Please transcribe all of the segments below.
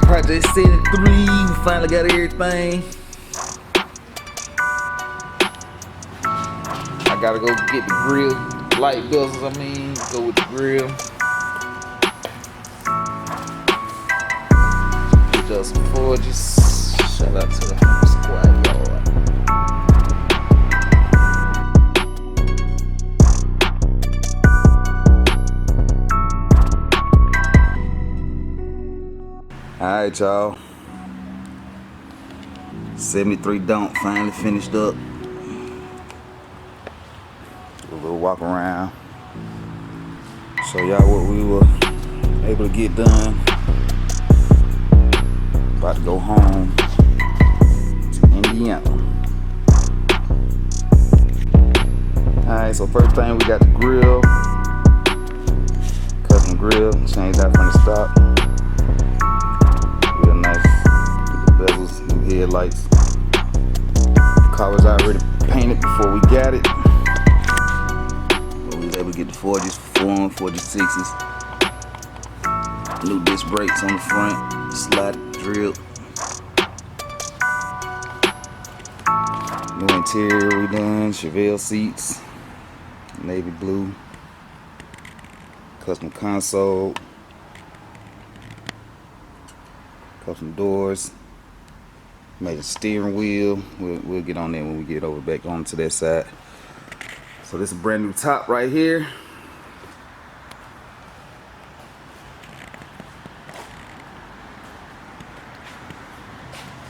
Project 73, we finally got everything. I gotta go get the grill, light bezels, go with the grill. Get us some Forgies. Shout out to the home squad, y'all. Alright, y'all. 73 Donk finally finished up. A little walk around. Show y'all what we were able to get done. About to go home to Indiana. Alright, so first thing we got the grill. Custom grill, changed out from the stock. Real nice. The bezels, new headlights. The car was already painted before we got it. But we was able to get the Forgies for 4 and 46s. New disc brakes on the front, slide drill. New interior we done, Chevelle seats, navy blue. Custom console. Custom doors. Made a steering wheel. We'll get on there when we get over back onto that side. So this is a brand new top right here.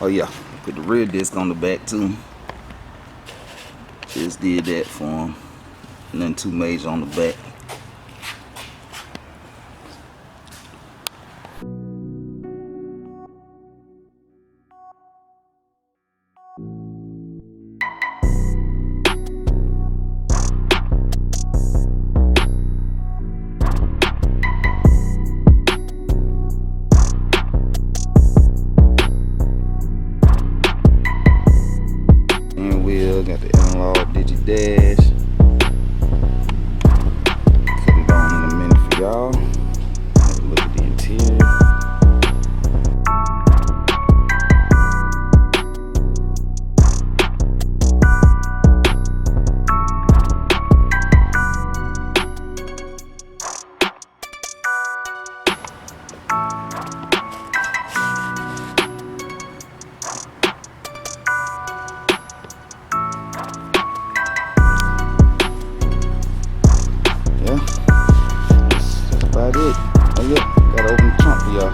Oh yeah, put the rear disc on the back too. Just did that for him. Nothing too major on the back. Got the analog digit dash. Cut it on in a minute for y'all. Look at the interior. About it. Oh yeah, gotta open the trunk for y'all.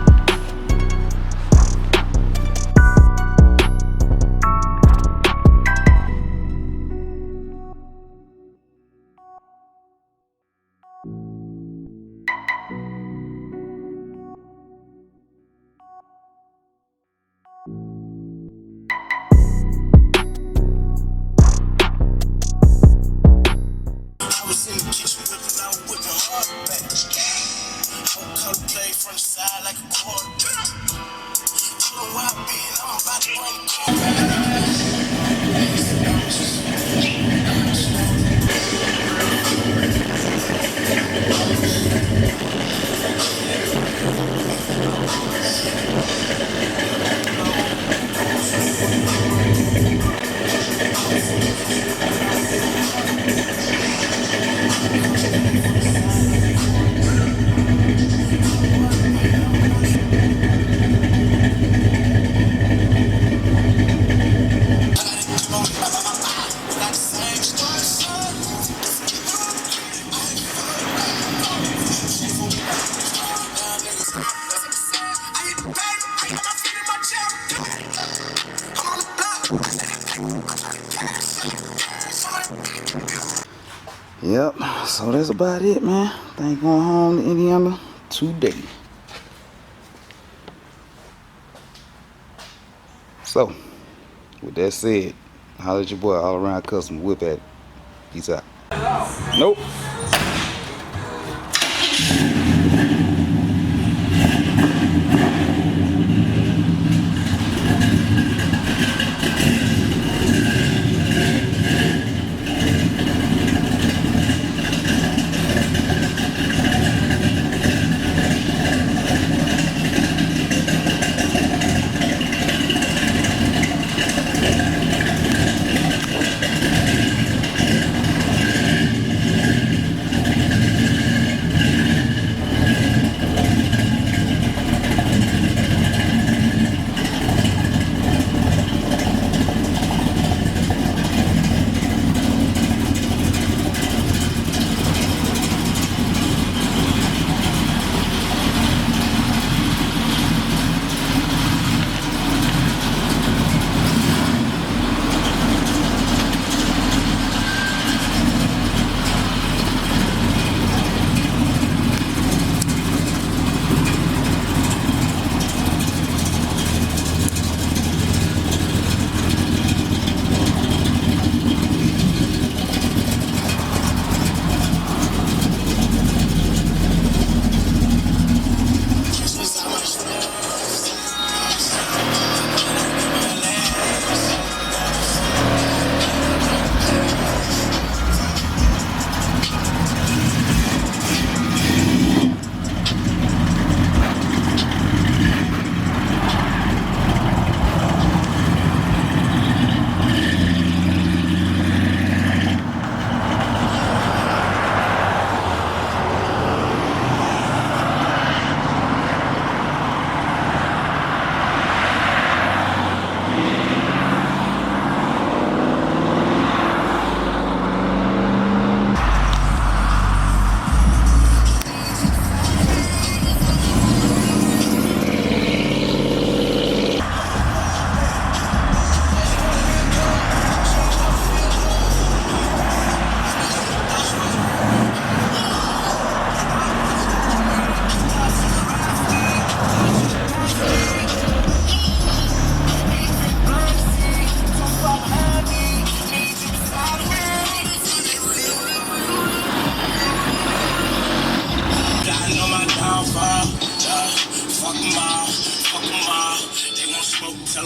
Yep, so that's about it, man. Think going home to Indiana today. So, with that said, holla at your boy, all around custom, WhipAddict. Peace out. Nope.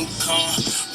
new car.